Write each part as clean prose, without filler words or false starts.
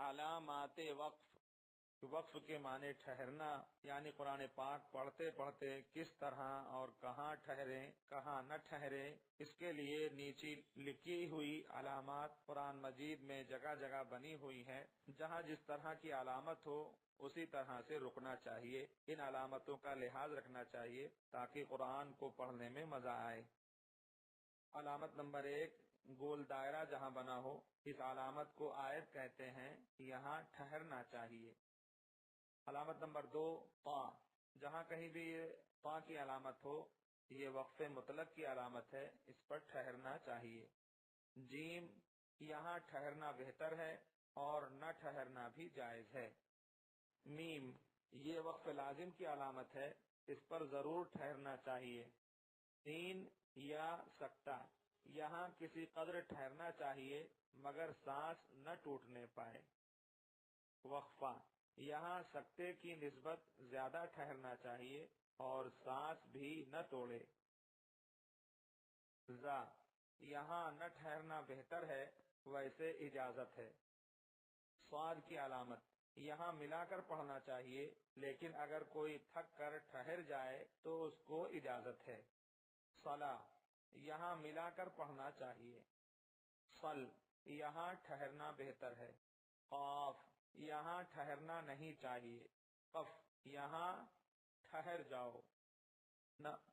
علامات وقف، وقف کے معنی ٹھہرنا، یعنی قرآن پاک پڑھتے پڑھتے کس طرح اور کہاں ٹھہریں کہاں نہ ٹھہریں، اس کے لیے نیچے لکھی ہوئی علامات قرآن مجید میں جگہ جگہ بنی ہوئی ہیں۔ جہاں جس طرح کی علامت ہو اسی طرح سے رکنا چاہیے، ان علامتوں کا لحاظ رکھنا چاہیے تاکہ قرآن کو پڑھنے میں مزہ آئے۔ علامت نمبر 1، گول دائرہ جہاں بنا ہو اس علامت کو آیت کہتے ہیں، یہاں ٹھہرنا چاہیے۔ علامت نمبر 2، طا، جہاں کہیں بھی یہ طا کی علامت ہو یہ وقف مطلق کی علامت ہے، اس پر ٹھہرنا چاہیے۔ جیم، یہاں ٹھہرنا بہتر ہے اور نہ ٹھہرنا بھی جائز ہے۔ میم، یہ وقف لازم کی علامت ہے، اس پر ضرور ٹھہرنا چاہیے۔ سین یا سکتہ، یہاں کسی قدر ٹھہرنا چاہیے مگر سانس نہ ٹوٹنے پائے۔ وقفہ، یہاں سکتے کی نسبت زیادہ ٹھہرنا چاہیے اور سانس بھی نہ توڑے۔ زا، یہاں نہ ٹھہرنا بہتر ہے ویسے اجازت ہے۔ صاد کی علامت، یہاں ملا کر پڑھنا چاہیے لیکن اگر کوئی تھک کر ٹھہر جائے تو اس کو اجازت ہے۔ صلا، یہاں ملا کر پڑھنا چاہیے۔ صل، یہاں ٹھہرنا بہتر ہے۔ قاف، یہاں ٹھہرنا نہیں چاہیے۔ قف، یہاں ٹھہر جاؤ۔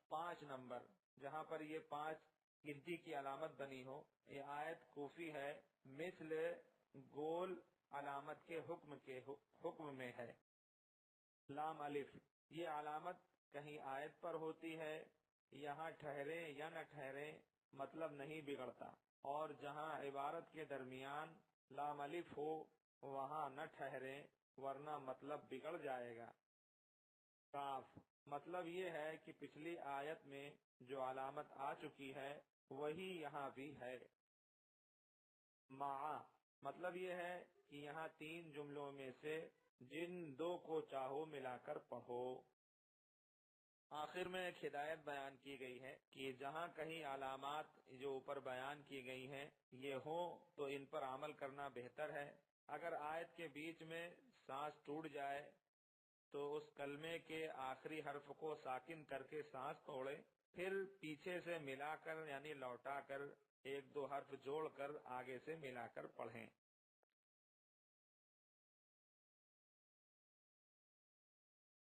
5 نمبر، جہاں پر یہ 5 گنتی کی علامت بنی ہو، یہ آیت کوفی ہے، مثل گول علامت کے حکم میں ہے۔ لام الف، یہ علامت کہیں آیت پر ہوتی ہے، یہاں ٹھہرے یا نہ ٹھہرے مطلب نہیں بگڑتا، اور جہاں عبارت کے درمیان لام الف ہو وہاں نہ ٹھہرے ورنہ مطلب بگڑ جائے گا۔ کاف، مطلب یہ ہے کہ پچھلی آیت میں جو علامت آ چکی ہے وہی یہاں بھی ہے۔ مع، مطلب یہ ہے کہ یہاں 3 جملوں میں سے جن 2 کو چاہو ملا کر پڑھو۔ آخر میں ایک ہدایت بیان کی گئی ہے کہ جہاں کہیں علامات جو اوپر بیان کی گئی ہیں یہ ہوں تو ان پر عمل کرنا بہتر ہے۔ اگر آیت کے بیچ میں سانس ٹوٹ جائے تو اس کلمے کے آخری حرف کو ساکن کر کے سانس توڑے، پھر پیچھے سے ملا کر یعنی لوٹا کر 1-2 حرف جوڑ کر آگے سے ملا کر پڑھیں۔